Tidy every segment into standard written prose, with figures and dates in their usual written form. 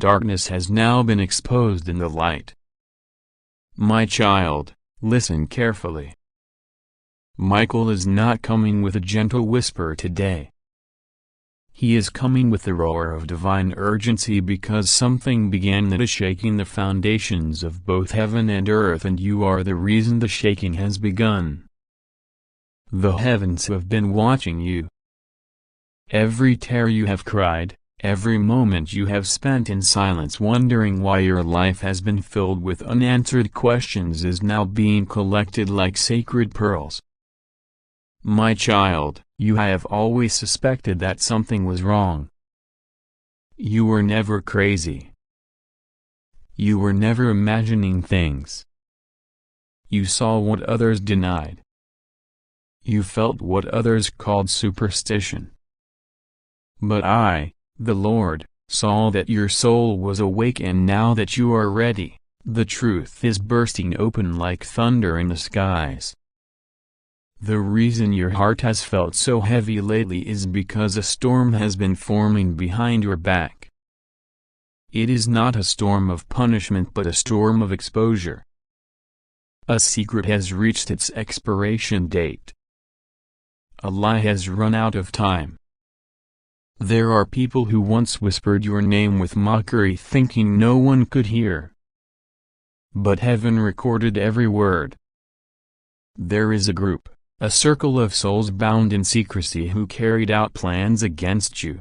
darkness has now been exposed in the light. My child, listen carefully. Michael is not coming with a gentle whisper today. He is coming with the roar of divine urgency, because something began that is shaking the foundations of both heaven and earth, and you are the reason the shaking has begun. The heavens have been watching you. Every tear you have cried, every moment you have spent in silence wondering why your life has been filled with unanswered questions, is now being collected like sacred pearls. My child, you have always suspected that something was wrong. You were never crazy. You were never imagining things. You saw what others denied. You felt what others called superstition. But I, the Lord, saw that your soul was awake, and now that you are ready, the truth is bursting open like thunder in the skies. The reason your heart has felt so heavy lately is because a storm has been forming behind your back. It is not a storm of punishment but a storm of exposure. A secret has reached its expiration date. A lie has run out of time. There are people who once whispered your name with mockery, thinking no one could hear. But heaven recorded every word. There is a group, a circle of souls bound in secrecy, who carried out plans against you.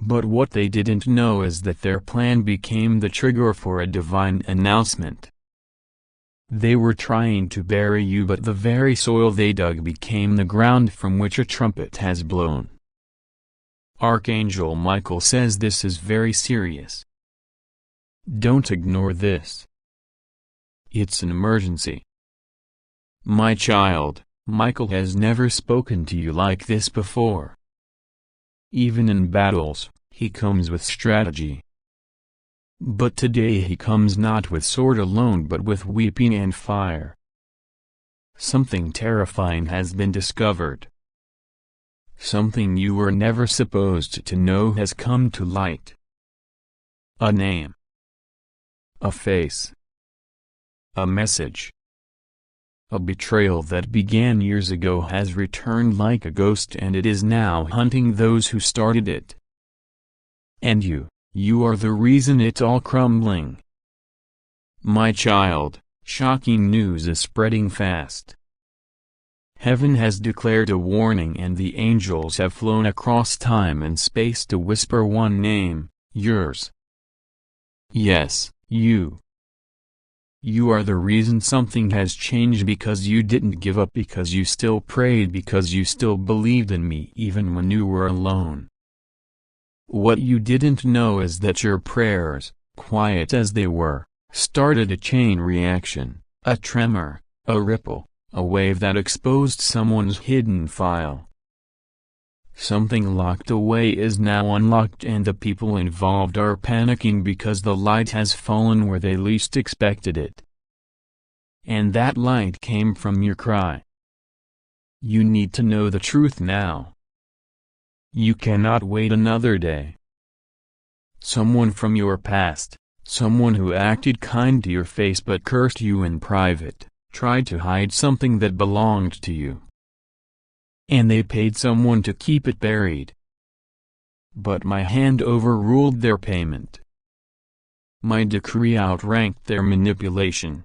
But what they didn't know is that their plan became the trigger for a divine announcement. They were trying to bury you, but the very soil they dug became the ground from which a trumpet has blown. Archangel Michael says this is very serious. Don't ignore this. It's an emergency. My child, Michael has never spoken to you like this before. Even in battles, he comes with strategy. But today he comes not with sword alone but with weeping and fire. Something terrifying has been discovered. Something you were never supposed to know has come to light. A name. A face. A message. A betrayal that began years ago has returned like a ghost, and it is now hunting those who started it. And you are the reason it's all crumbling. My child, shocking news is spreading fast. Heaven has declared a warning, and the angels have flown across time and space to whisper one name, yours. Yes, you. You are the reason something has changed, because you didn't give up, because you still prayed, because you still believed in me even when you were alone. What you didn't know is that your prayers, quiet as they were, started a chain reaction, a tremor, a ripple, a wave that exposed someone's hidden file. Something locked away is now unlocked, and the people involved are panicking because the light has fallen where they least expected it. And that light came from your cry. You need to know the truth now. You cannot wait another day. Someone from your past, someone who acted kind to your face but cursed you in private, tried to hide something that belonged to you. And they paid someone to keep it buried. But my hand overruled their payment. My decree outranked their manipulation.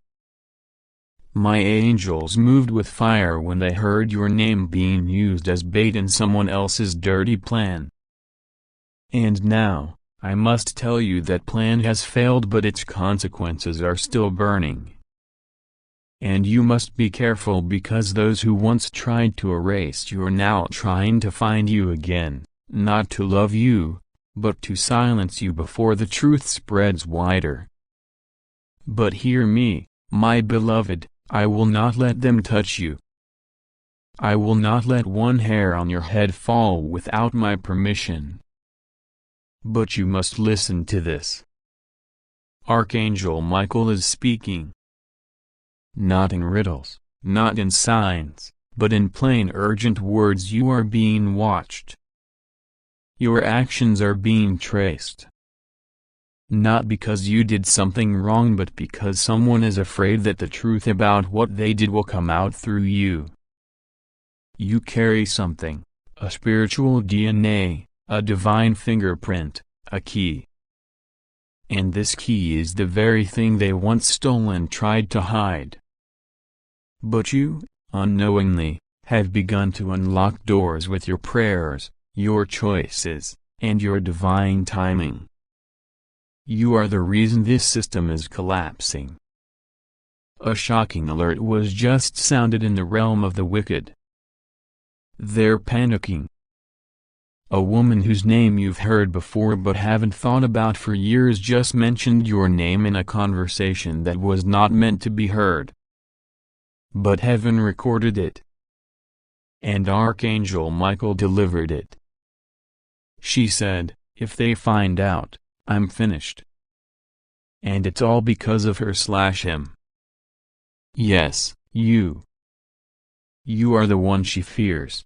My angels moved with fire when they heard your name being used as bait in someone else's dirty plan. And now, I must tell you that plan has failed, but its consequences are still burning. And you must be careful, because those who once tried to erase you are now trying to find you again, not to love you, but to silence you before the truth spreads wider. But hear me, my beloved, I will not let them touch you. I will not let one hair on your head fall without my permission. But you must listen to this. Archangel Michael is speaking. Not in riddles, not in signs, but in plain urgent words. You are being watched. Your actions are being traced. Not because you did something wrong, but because someone is afraid that the truth about what they did will come out through you. You carry something, a spiritual DNA, a divine fingerprint, a key. And this key is the very thing they once stole and tried to hide. But you, unknowingly, have begun to unlock doors with your prayers, your choices, and your divine timing. You are the reason this system is collapsing. A shocking alert was just sounded in the realm of the wicked. They're panicking. A woman whose name you've heard before but haven't thought about for years just mentioned your name in a conversation that was not meant to be heard. But heaven recorded it. And Archangel Michael delivered it. She said, "If they find out, I'm finished." And it's all because of her/him. Yes, you. You are the one she fears.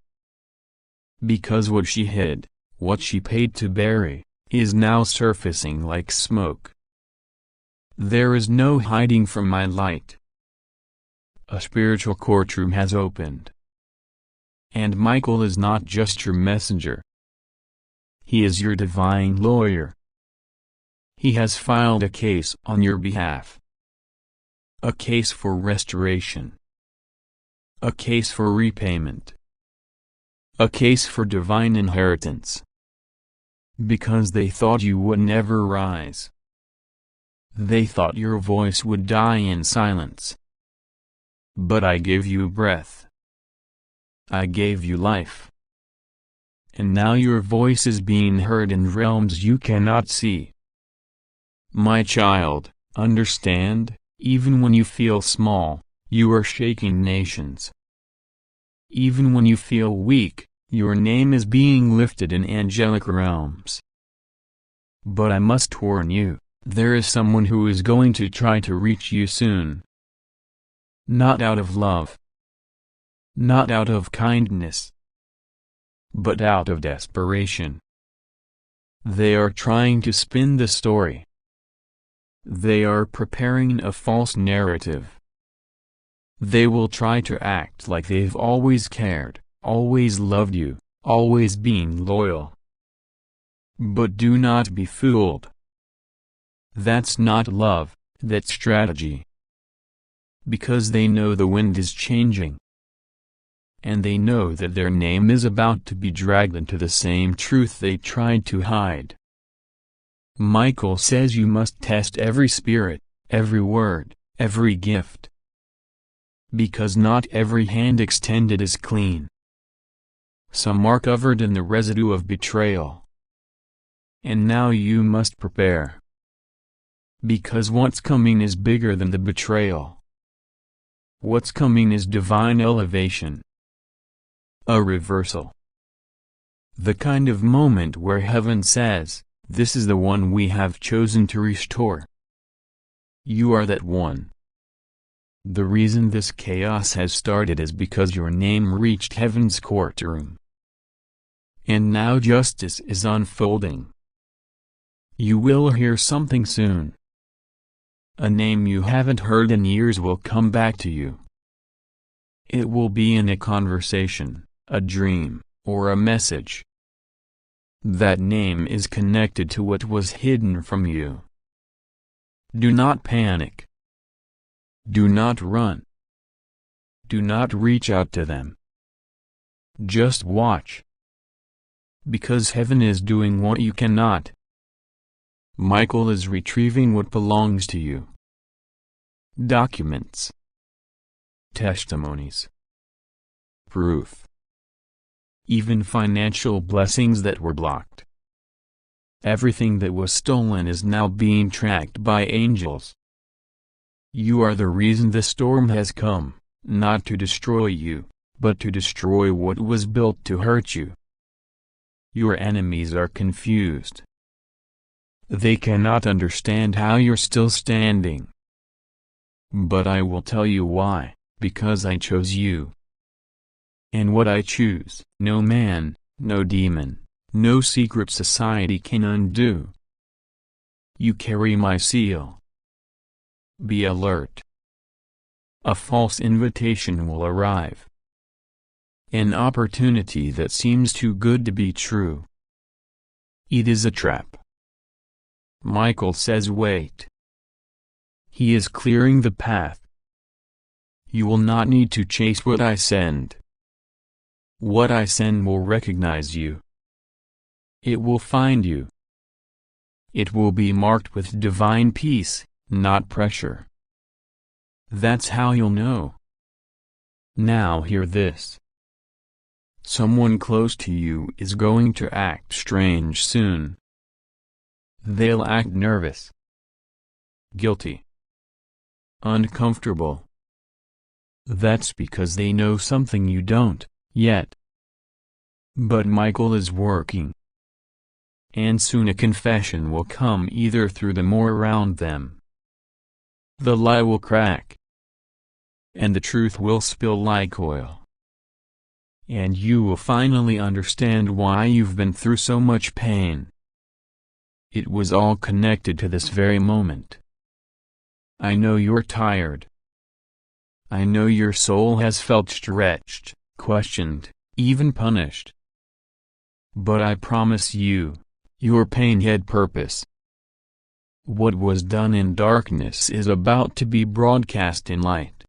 Because what she hid, what she paid to bury, is now surfacing like smoke. There is no hiding from my light. A spiritual courtroom has opened. And Michael is not just your messenger. He is your divine lawyer. He has filed a case on your behalf. A case for restoration. A case for repayment. A case for divine inheritance. Because they thought you would never rise. They thought your voice would die in silence. But I gave you breath. I gave you life. And now your voice is being heard in realms you cannot see. My child, understand, even when you feel small, you are shaking nations. Even when you feel weak, your name is being lifted in angelic realms. But I must warn you, there is someone who is going to try to reach you soon. Not out of love. Not out of kindness. But out of desperation. They are trying to spin the story. They are preparing a false narrative. They will try to act like they've always cared, always loved you, always been loyal. But do not be fooled. That's not love, that's strategy. Because they know the wind is changing. And they know that their name is about to be dragged into the same truth they tried to hide. Michael says you must test every spirit, every word, every gift. Because not every hand extended is clean. Some are covered in the residue of betrayal. And now you must prepare. Because what's coming is bigger than the betrayal. What's coming is divine elevation. A reversal. The kind of moment where heaven says, "This is the one we have chosen to restore." You are that one. The reason this chaos has started is because your name reached heaven's courtroom. And now justice is unfolding. You will hear something soon. A name you haven't heard in years will come back to you. It will be in a conversation, a dream, or a message. That name is connected to what was hidden from you. Do not panic. Do not run. Do not reach out to them. Just watch. Because heaven is doing what you cannot. Michael is retrieving what belongs to you. Documents. Testimonies. Proof. Even financial blessings that were blocked. Everything that was stolen is now being tracked by angels. You are the reason the storm has come, not to destroy you, but to destroy what was built to hurt you. Your enemies are confused. They cannot understand how you're still standing. But I will tell you why, because I chose you. And what I choose, no man, no demon, no secret society can undo. You carry my seal. Be alert. A false invitation will arrive. An opportunity that seems too good to be true. It is a trap. Michael says wait. He is clearing the path. You will not need to chase what I send. What I send will recognize you. It will find you. It will be marked with divine peace, not pressure. That's how you'll know. Now hear this. Someone close to you is going to act strange soon. They'll act nervous, guilty, uncomfortable. That's because they know something you don't, yet. But Michael is working. And soon a confession will come either through them or around them. The lie will crack. And the truth will spill like oil. And you will finally understand why you've been through so much pain. It was all connected to this very moment. I know you're tired. I know your soul has felt stretched, questioned, even punished. But I promise you, your pain had purpose. What was done in darkness is about to be broadcast in light.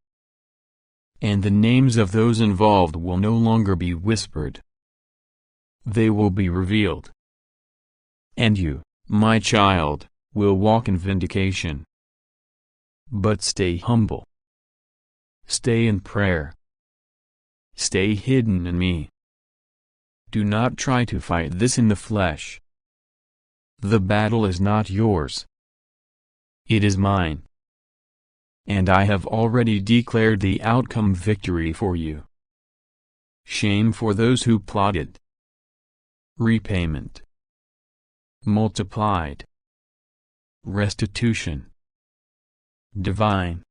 And the names of those involved will no longer be whispered. They will be revealed. And you, my child, will walk in vindication. But stay humble. Stay in prayer. Stay hidden in me. Do not try to fight this in the flesh. The battle is not yours. It is mine. And I have already declared the outcome victory for you. Shame for those who plotted. Repayment. Multiplied. Restitution. Divine.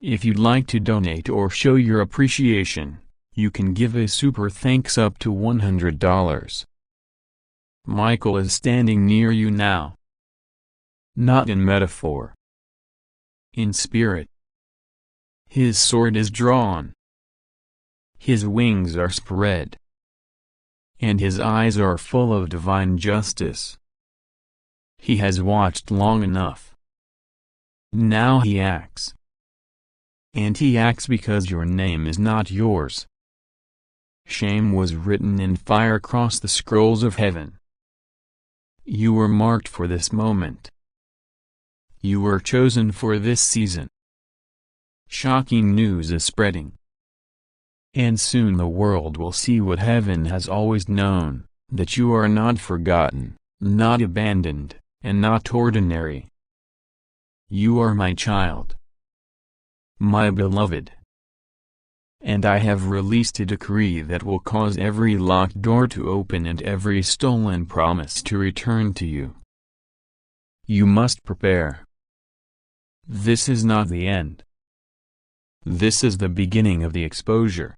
If you'd like to donate or show your appreciation, you can give a super thanks up to $100. Michael is standing near you now. Not in metaphor. In spirit. His sword is drawn. His wings are spread. And his eyes are full of divine justice. He has watched long enough. Now he acts. And he acts because your name is not yours. Shame was written in fire across the scrolls of heaven. You were marked for this moment. You were chosen for this season. Shocking news is spreading. And soon the world will see what heaven has always known, that you are not forgotten, not abandoned, and not ordinary. You are my child. My beloved. And I have released a decree that will cause every locked door to open and every stolen promise to return to you. You must prepare. This is not the end. This is the beginning of the exposure.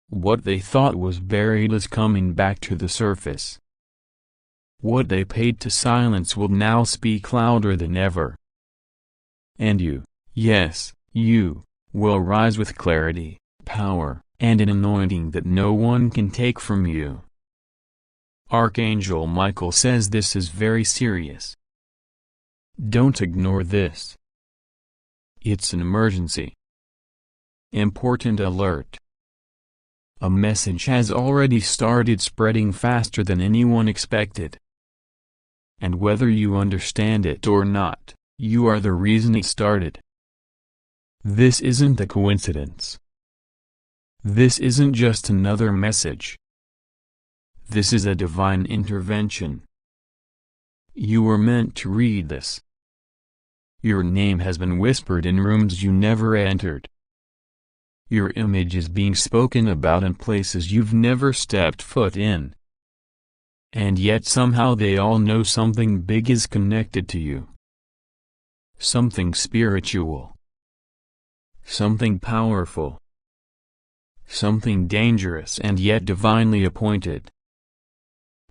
What they thought was buried is coming back to the surface. What they paid to silence will now speak louder than ever. And you, yes, you, will rise with clarity, power, and an anointing that no one can take from you. Archangel Michael says this is very serious. Don't ignore this. It's an emergency. Important alert. A message has already started spreading faster than anyone expected. And whether you understand it or not, you are the reason it started. This isn't a coincidence. This isn't just another message. This is a divine intervention. You were meant to read this. Your name has been whispered in rooms you never entered. Your image is being spoken about in places you've never stepped foot in. And yet somehow they all know something big is connected to you. Something spiritual. Something powerful. Something dangerous and yet divinely appointed.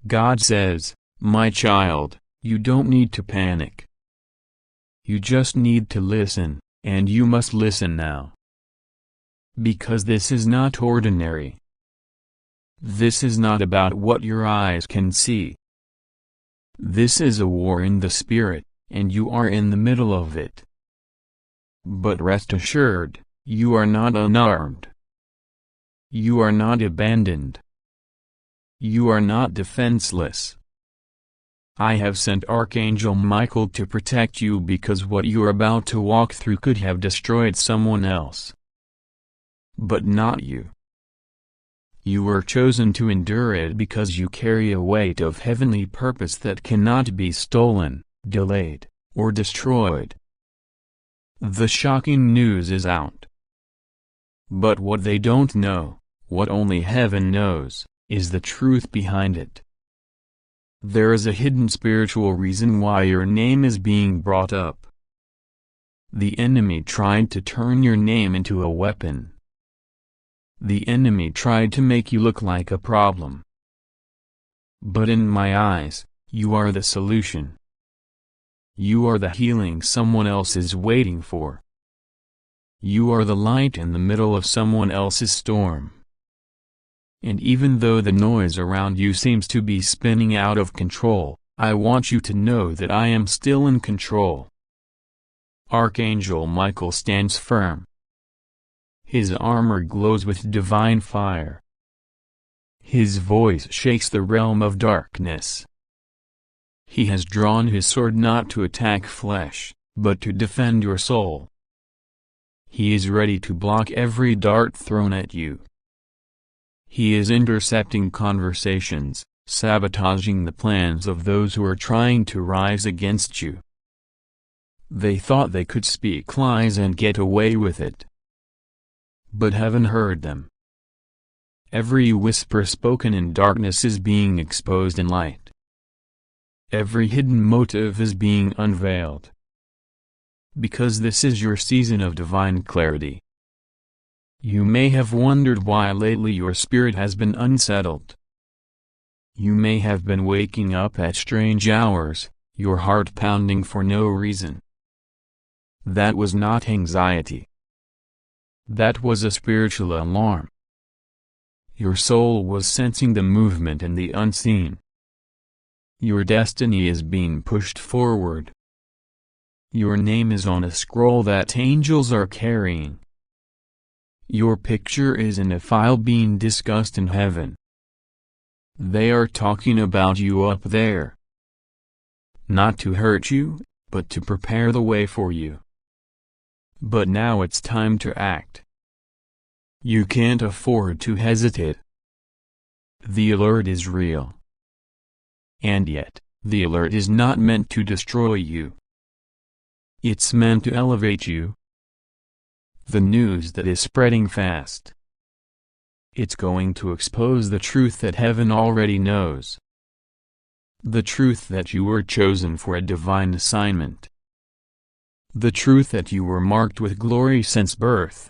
God says, my child, You don't need to panic. You just need to listen, and you must listen now. Because this is not ordinary. This is not about what your eyes can see. This is a war in the spirit, and you are in the middle of it. But rest assured, you are not unarmed. You are not abandoned. You are not defenseless. I have sent Archangel Michael to protect you because what you are about to walk through could have destroyed someone else. But not you. You were chosen to endure it because you carry a weight of heavenly purpose that cannot be stolen, delayed, or destroyed. The shocking news is out. But what they don't know, what only heaven knows, is the truth behind it. There is a hidden spiritual reason why your name is being brought up. The enemy tried to turn your name into a weapon. The enemy tried to make you look like a problem. But in my eyes, you are the solution. You are the healing someone else is waiting for. You are the light in the middle of someone else's storm. And even though the noise around you seems to be spinning out of control, I want you to know that I am still in control. Archangel Michael stands firm. His armor glows with divine fire. His voice shakes the realm of darkness. He has drawn his sword not to attack flesh, but to defend your soul. He is ready to block every dart thrown at you. He is intercepting conversations, sabotaging the plans of those who are trying to rise against you. They thought they could speak lies and get away with it. But heaven heard them. Every whisper spoken in darkness is being exposed in light. Every hidden motive is being unveiled. Because this is your season of divine clarity. You may have wondered why lately your spirit has been unsettled. You may have been waking up at strange hours, your heart pounding for no reason. That was not anxiety. That was a spiritual alarm. Your soul was sensing the movement in the unseen. Your destiny is being pushed forward. Your name is on a scroll that angels are carrying. Your picture is in a file being discussed in heaven. They are talking about you up there. Not to hurt you, but to prepare the way for you. But now it's time to act. You can't afford to hesitate. The alert is real. And yet, the alert is not meant to destroy you. It's meant to elevate you. The news that is spreading fast. It's going to expose the truth that heaven already knows. The truth that you were chosen for a divine assignment. The truth that you were marked with glory since birth.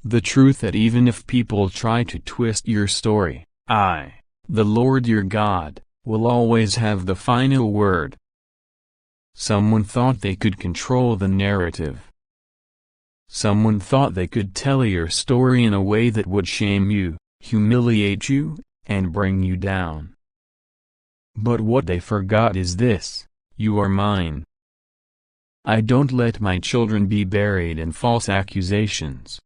The truth that even if people try to twist your story, I, the Lord your God, will always have the final word. Someone thought they could control the narrative. Someone thought they could tell your story in a way that would shame you, humiliate you, and bring you down. But what they forgot is this: you are mine. I don't let my children be buried in false accusations.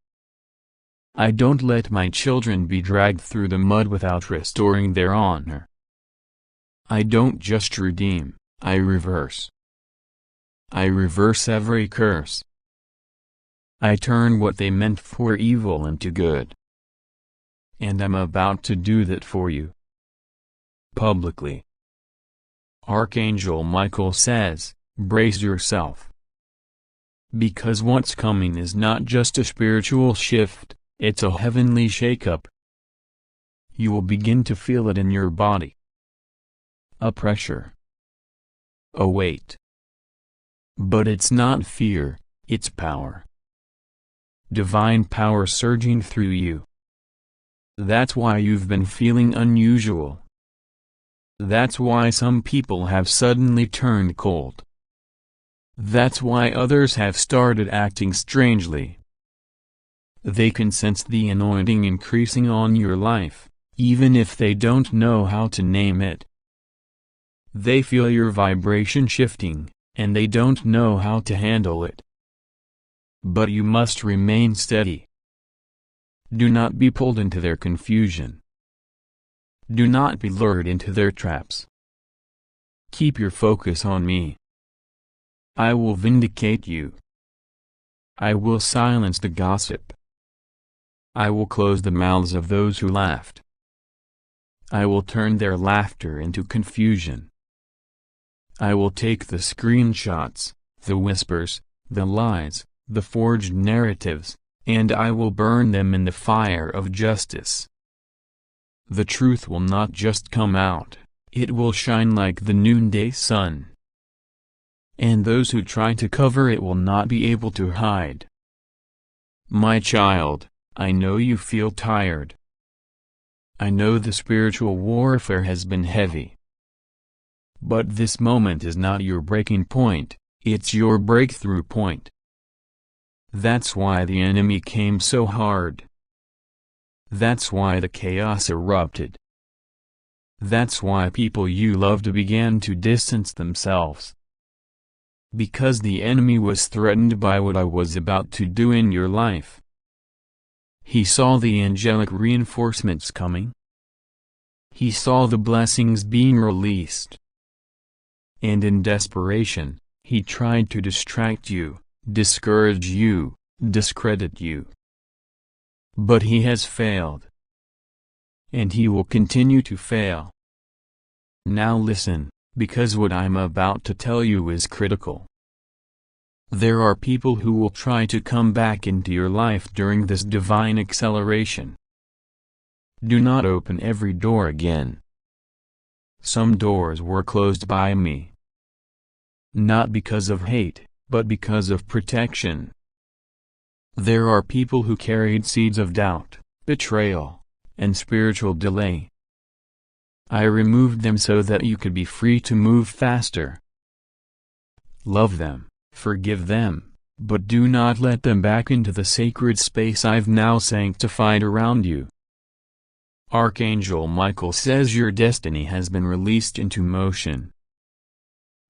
I don't let my children be dragged through the mud without restoring their honor. I don't just redeem, I reverse. I reverse every curse. I turn what they meant for evil into good. And I'm about to do that for you. Publicly. Archangel Michael says, brace yourself. Because what's coming is not just a spiritual shift, it's a heavenly shakeup. You will begin to feel it in your body. A pressure. A weight. But it's not fear, it's power. Divine power surging through you. That's why you've been feeling unusual. That's why some people have suddenly turned cold. That's why others have started acting strangely. They can sense the anointing increasing on your life, even if they don't know how to name it. They feel your vibration shifting, and they don't know how to handle it. But you must remain steady. Do not be pulled into their confusion. Do not be lured into their traps. Keep your focus on me. I will vindicate you. I will silence the gossip. I will close the mouths of those who laughed. I will turn their laughter into confusion. I will take the screenshots, the whispers, the lies, the forged narratives, and I will burn them in the fire of justice. The truth will not just come out, it will shine like the noonday sun. And those who try to cover it will not be able to hide. My child, I know you feel tired. I know the spiritual warfare has been heavy. But this moment is not your breaking point, it's your breakthrough point. That's why the enemy came so hard. That's why the chaos erupted. That's why people you loved began to distance themselves. Because the enemy was threatened by what I was about to do in your life. He saw the angelic reinforcements coming. He saw the blessings being released. And in desperation, he tried to distract you, discourage you, discredit you. But he has failed. And he will continue to fail. Now listen, because what I'm about to tell you is critical. There are people who will try to come back into your life during this divine acceleration. Do not open every door again. Some doors were closed by me. Not because of hate, but because of protection. There are people who carried seeds of doubt, betrayal, and spiritual delay. I removed them so that you could be free to move faster. Love them, forgive them, but do not let them back into the sacred space I've now sanctified around you. Archangel Michael says your destiny has been released into motion.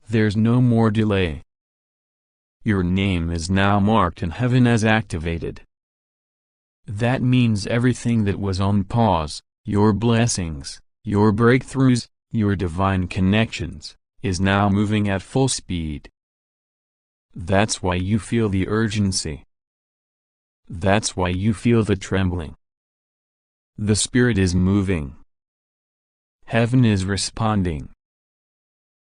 There's no more delay. Your name is now marked in heaven as activated. That means everything that was on pause, your blessings, your breakthroughs, your divine connections, is now moving at full speed. That's why you feel the urgency. That's why you feel the trembling. The Spirit is moving. Heaven is responding.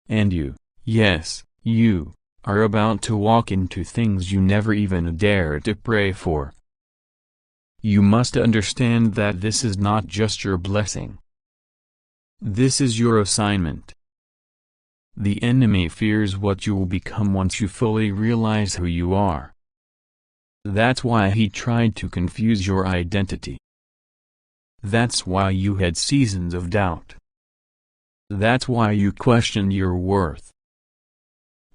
And you, yes, you, are about to walk into things you never even dared to pray for. You must understand that this is not just your blessing. This is your assignment. The enemy fears what you will become once you fully realize who you are. That's why he tried to confuse your identity. That's why you had seasons of doubt. That's why you questioned your worth.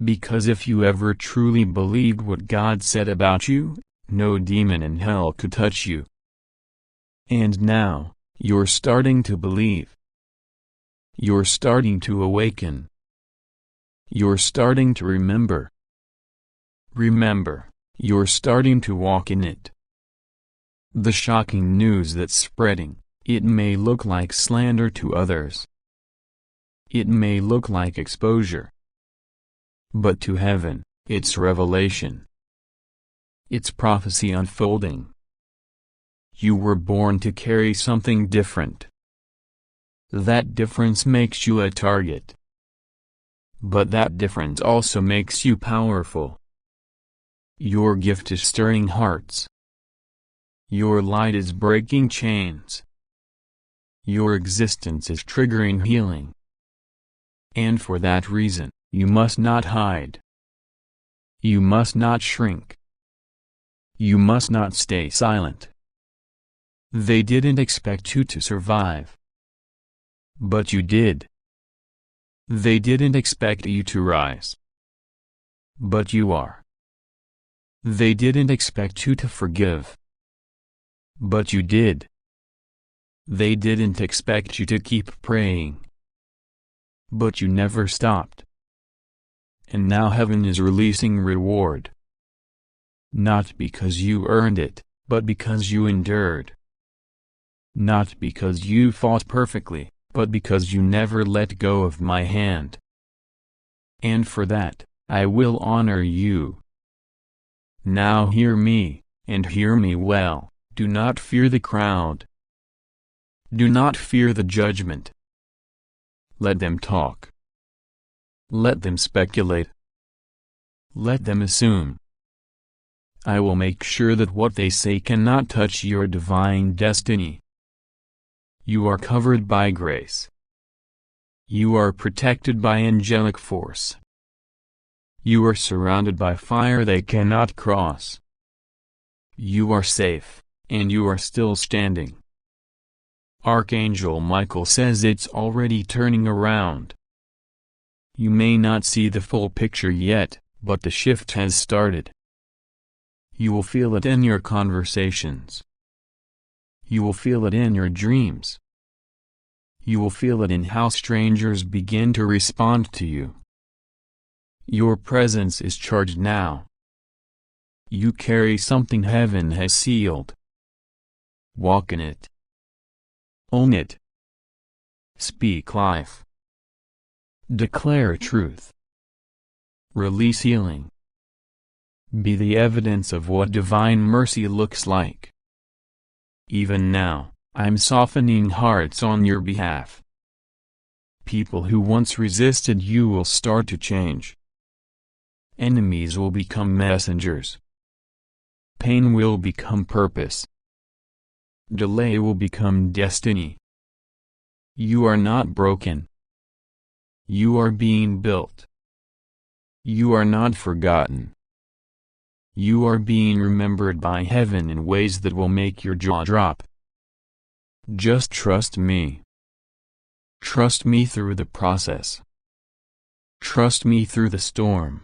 Because if you ever truly believed what God said about you, no demon in hell could touch you. And now, you're starting to believe. You're starting to awaken. You're starting to remember. Remember, you're starting to walk in it. The shocking news that's spreading, it may look like slander to others. It may look like exposure. But to heaven, it's revelation. It's prophecy unfolding. You were born to carry something different. That difference makes you a target. But that difference also makes you powerful. Your gift is stirring hearts. Your light is breaking chains. Your existence is triggering healing. And for that reason, you must not hide. You must not shrink. You must not stay silent. They didn't expect you to survive. But you did. They didn't expect you to rise. But you are. They didn't expect you to forgive. But you did. They didn't expect you to keep praying. But you never stopped. And now heaven is releasing reward. Not because you earned it, but because you endured. Not because you fought perfectly, but because you never let go of my hand. And for that, I will honor you. Now hear me, and hear me well. Do not fear the crowd. Do not fear the judgment. Let them talk. Let them speculate. Let them assume. I will make sure that what they say cannot touch your divine destiny. You are covered by grace. You are protected by angelic force. You are surrounded by fire they cannot cross. You are safe, and you are still standing. Archangel Michael says it's already turning around. You may not see the full picture yet, but the shift has started. You will feel it in your conversations. You will feel it in your dreams. You will feel it in how strangers begin to respond to you. Your presence is charged now. You carry something heaven has sealed. Walk in it. Own it. Speak life. Declare truth. Release healing. Be the evidence of what divine mercy looks like. Even now, I'm softening hearts on your behalf. People who once resisted you will start to change. Enemies will become messengers. Pain will become purpose. Delay will become destiny. You are not broken. You are being built. You are not forgotten. You are being remembered by heaven in ways that will make your jaw drop. Just trust me. Trust me through the process. Trust me through the storm.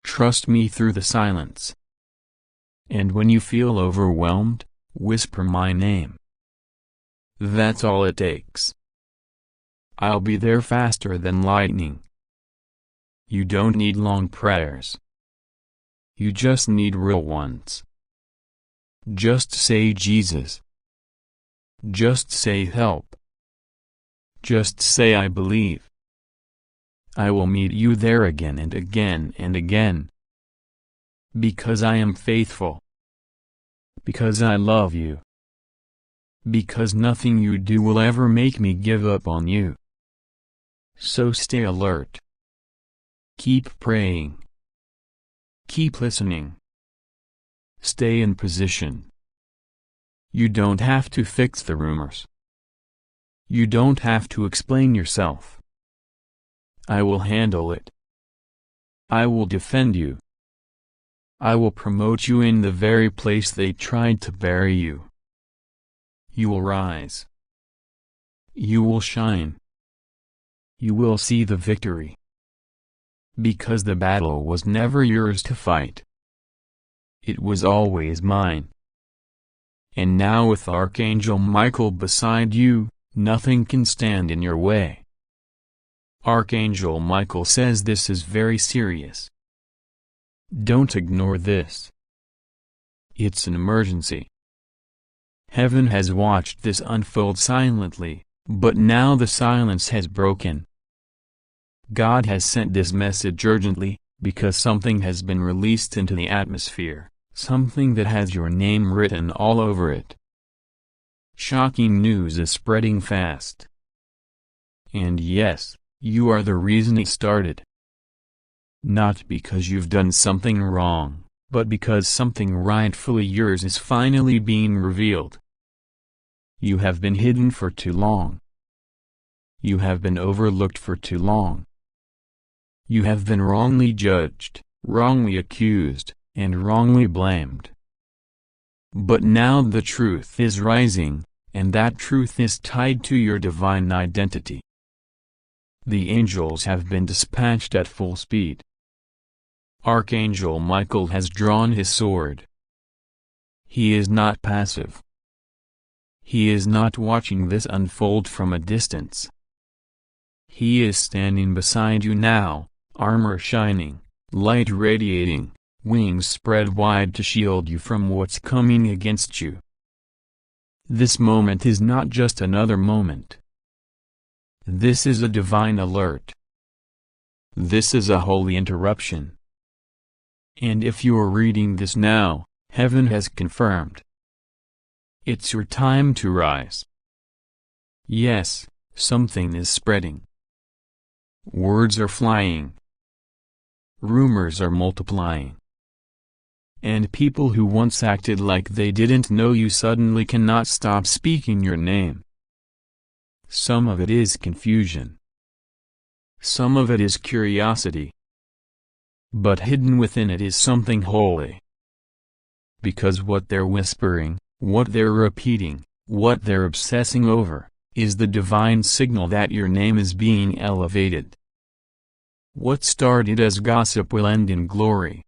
Trust me through the silence. And when you feel overwhelmed, whisper my name. That's all it takes. I'll be there faster than lightning. You don't need long prayers. You just need real ones. Just say Jesus. Just say help. Just say I believe. I will meet you there again and again and again. Because I am faithful. Because I love you. Because nothing you do will ever make me give up on you. So stay alert. Keep praying. Keep listening. Stay in position. You don't have to fix the rumors. You don't have to explain yourself. I will handle it. I will defend you. I will promote you in the very place they tried to bury you. You will rise. You will shine. You will see the victory. Because the battle was never yours to fight. It was always mine. And now with Archangel Michael beside you, nothing can stand in your way. Archangel Michael says this is very serious. Don't ignore this. It's an emergency. Heaven has watched this unfold silently, but now the silence has broken. God has sent this message urgently, because something has been released into the atmosphere, something that has your name written all over it. Shocking news is spreading fast. And yes, you are the reason it started. Not because you've done something wrong, but because something rightfully yours is finally being revealed. You have been hidden for too long. You have been overlooked for too long. You have been wrongly judged, wrongly accused, and wrongly blamed. But now the truth is rising, and that truth is tied to your divine identity. The angels have been dispatched at full speed. Archangel Michael has drawn his sword. He is not passive. He is not watching this unfold from a distance. He is standing beside you now, armor shining, light radiating, wings spread wide to shield you from what's coming against you. This moment is not just another moment. This is a divine alert. This is a holy interruption. And if you are reading this now, heaven has confirmed. It's your time to rise. Yes, something is spreading. Words are flying. Rumors are multiplying. And people who once acted like they didn't know you suddenly cannot stop speaking your name. Some of it is confusion. Some of it is curiosity. But hidden within it is something holy. Because what they're whispering, what they're repeating, what they're obsessing over, is the divine signal that your name is being elevated. What started as gossip will end in glory.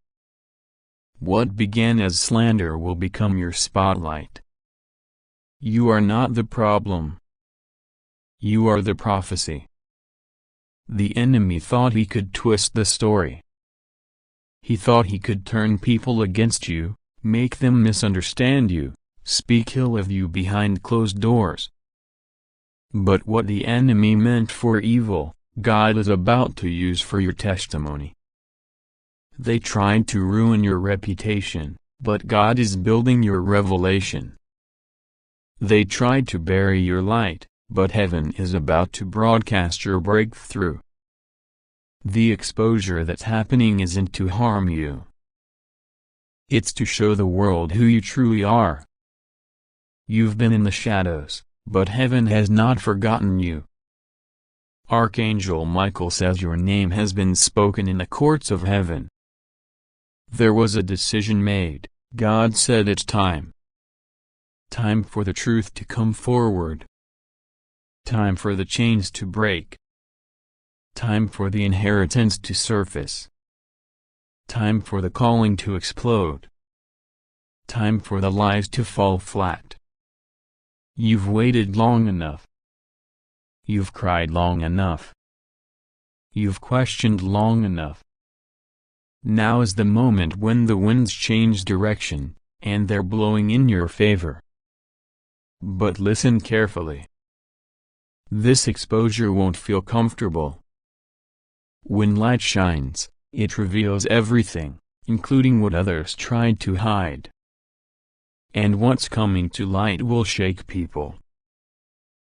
What began as slander will become your spotlight. You are not the problem. You are the prophecy. The enemy thought he could twist the story. He thought he could turn people against you, make them misunderstand you, speak ill of you behind closed doors. But what the enemy meant for evil, God is about to use for your testimony. They tried to ruin your reputation, but God is building your revelation. They tried to bury your light, but heaven is about to broadcast your breakthrough. The exposure that's happening isn't to harm you. It's to show the world who you truly are. You've been in the shadows, but heaven has not forgotten you. Archangel Michael says your name has been spoken in the courts of heaven. There was a decision made. God said it's time. Time for the truth to come forward. Time for the chains to break. Time for the inheritance to surface. Time for the calling to explode. Time for the lies to fall flat. You've waited long enough. You've cried long enough. You've questioned long enough. Now is the moment when the winds change direction, and they're blowing in your favor. But listen carefully. This exposure won't feel comfortable. When light shines, it reveals everything, including what others tried to hide. And what's coming to light will shake people.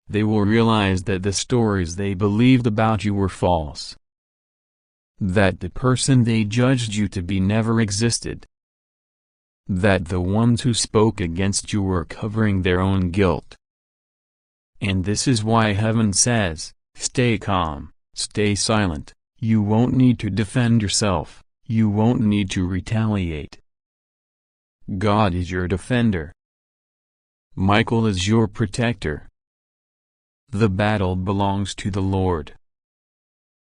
They will realize that the stories they believed about you were false. That the person they judged you to be never existed. That the ones who spoke against you were covering their own guilt. And this is why heaven says, stay calm, stay silent, you won't need to defend yourself, you won't need to retaliate. God is your defender. Michael is your protector. The battle belongs to the Lord.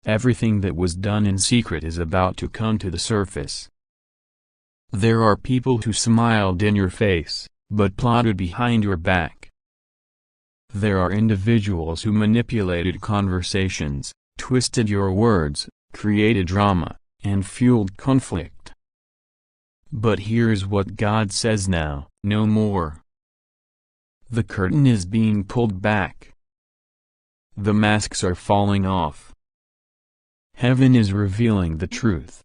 Everything that was done in secret is about to come to the surface. There are people who smiled in your face, but plotted behind your back. There are individuals who manipulated conversations, twisted your words, created drama, and fueled conflict. But here's what God says now, no more. The curtain is being pulled back. The masks are falling off. Heaven is revealing the truth.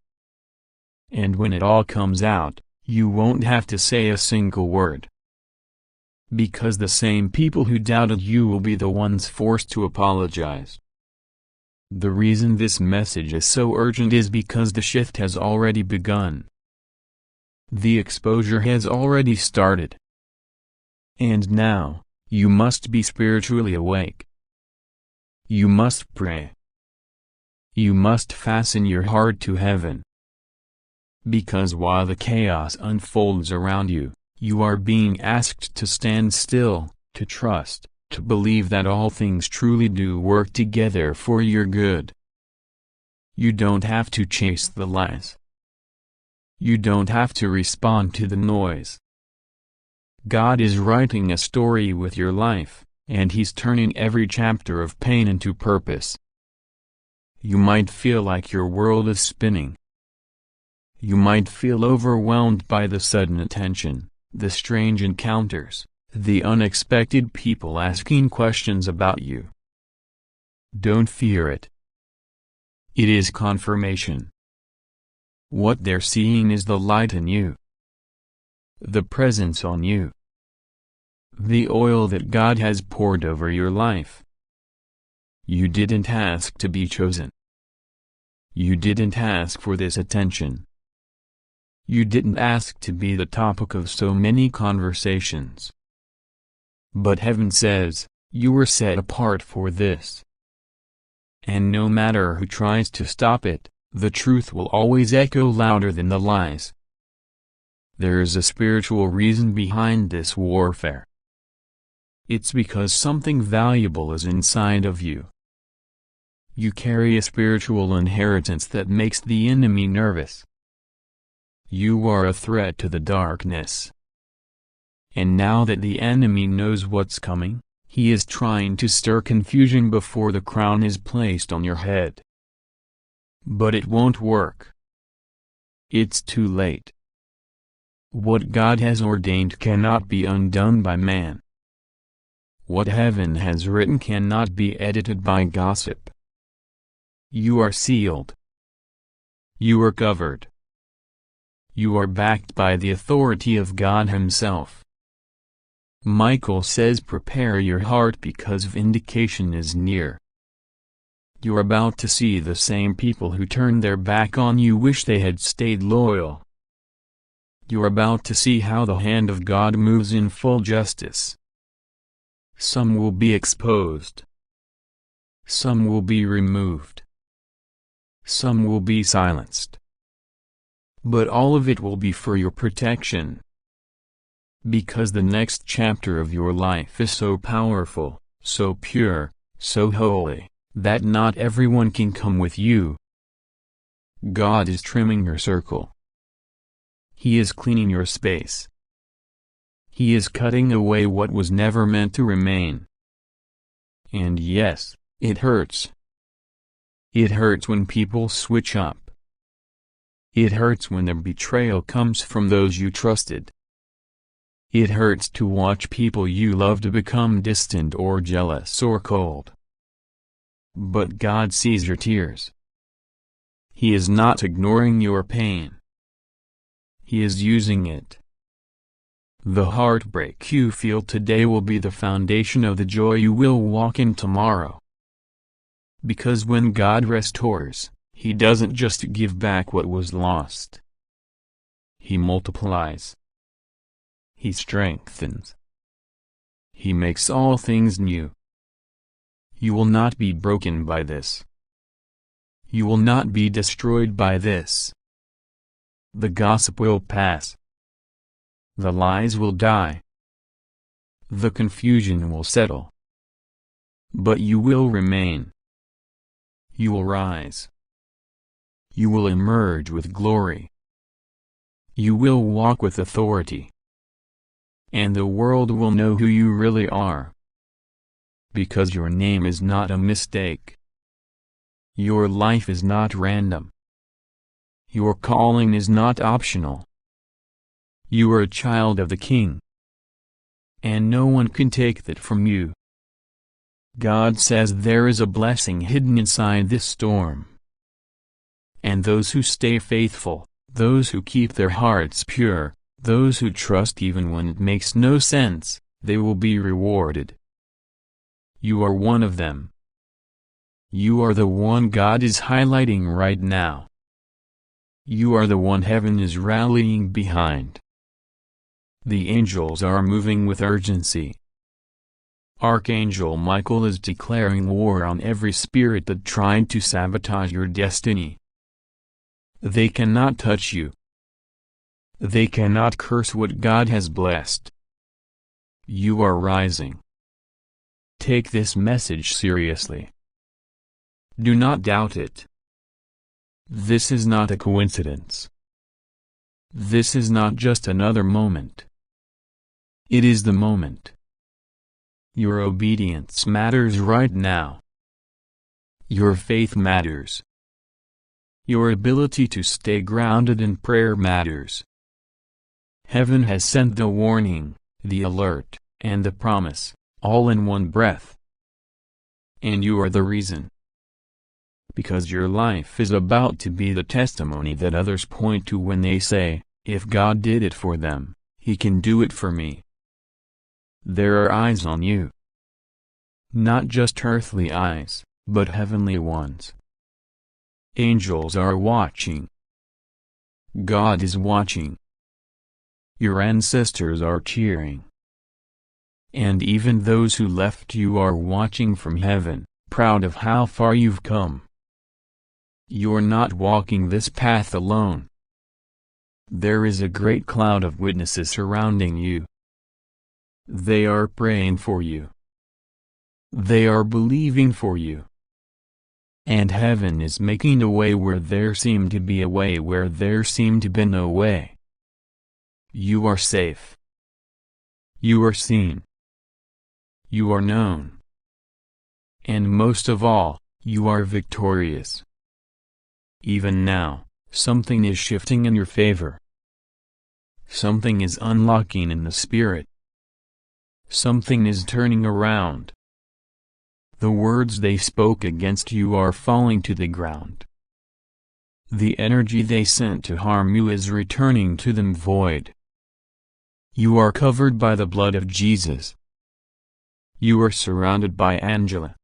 And when it all comes out, you won't have to say a single word. Because the same people who doubted you will be the ones forced to apologize. The reason this message is so urgent is because the shift has already begun. The exposure has already started. And now, you must be spiritually awake. You must pray. You must fasten your heart to heaven. Because while the chaos unfolds around you, you are being asked to stand still, to trust, to believe that all things truly do work together for your good. You don't have to chase the lies. You don't have to respond to the noise. God is writing a story with your life, and He's turning every chapter of pain into purpose. You might feel like your world is spinning. You might feel overwhelmed by the sudden attention, the strange encounters, the unexpected people asking questions about you. Don't fear it. It is confirmation. What they're seeing is the light in you, the presence on you, the oil that God has poured over your life. You didn't ask to be chosen. You didn't ask for this attention. You didn't ask to be the topic of so many conversations. But heaven says, you were set apart for this. And no matter who tries to stop it, the truth will always echo louder than the lies. There is a spiritual reason behind this warfare. It's because something valuable is inside of you. You carry a spiritual inheritance that makes the enemy nervous. You are a threat to the darkness. And now that the enemy knows what's coming, he is trying to stir confusion before the crown is placed on your head. But it won't work. It's too late. What God has ordained cannot be undone by man. What heaven has written cannot be edited by gossip. You are sealed. You are covered. You are backed by the authority of God Himself. Michael says, prepare your heart because vindication is near. You're about to see the same people who turned their back on you wish they had stayed loyal. You're about to see how the hand of God moves in full justice. Some will be exposed. Some will be removed. Some will be silenced. But all of it will be for your protection. Because the next chapter of your life is so powerful, so pure, so holy, that not everyone can come with you. God is trimming your circle. He is cleaning your space. He is cutting away what was never meant to remain. And yes, it hurts. It hurts when people switch up. It hurts when the betrayal comes from those you trusted. It hurts to watch people you loved become distant or jealous or cold. But God sees your tears. He is not ignoring your pain. He is using it. The heartbreak you feel today will be the foundation of the joy you will walk in tomorrow. Because when God restores, He doesn't just give back what was lost. He multiplies. He strengthens. He makes all things new. You will not be broken by this. You will not be destroyed by this. The gossip will pass. The lies will die. The confusion will settle. But you will remain. You will rise. You will emerge with glory. You will walk with authority. And the world will know who you really are. Because your name is not a mistake. Your life is not random. Your calling is not optional. You are a child of the King. And no one can take that from you. God says there is a blessing hidden inside this storm. And those who stay faithful, those who keep their hearts pure, those who trust even when it makes no sense, they will be rewarded. You are one of them. You are the one God is highlighting right now. You are the one heaven is rallying behind. The angels are moving with urgency. Archangel Michael is declaring war on every spirit that tried to sabotage your destiny. They cannot touch you. They cannot curse what God has blessed. You are rising. Take this message seriously. Do not doubt it. This is not a coincidence. This is not just another moment. It is the moment. Your obedience matters right now. Your faith matters. Your ability to stay grounded in prayer matters. Heaven has sent the warning, the alert, and the promise, all in one breath. And you are the reason. Because your life is about to be the testimony that others point to when they say, if God did it for them, He can do it for me. There are eyes on you. Not just earthly eyes, but heavenly ones. Angels are watching. God is watching. Your ancestors are cheering. And even those who left you are watching from heaven, proud of how far you've come. You're not walking this path alone. There is a great cloud of witnesses surrounding you. They are praying for you. They are believing for you. And heaven is making a way where there seemed to be a way where there seemed to be no way. You are safe. You are seen. You are known. And most of all, you are victorious. Even now, something is shifting in your favor. Something is unlocking in the spirit. Something is turning around. The words they spoke against you are falling to the ground. The energy they sent to harm you is returning to them void. You are covered by the blood of Jesus. You are surrounded by Angela.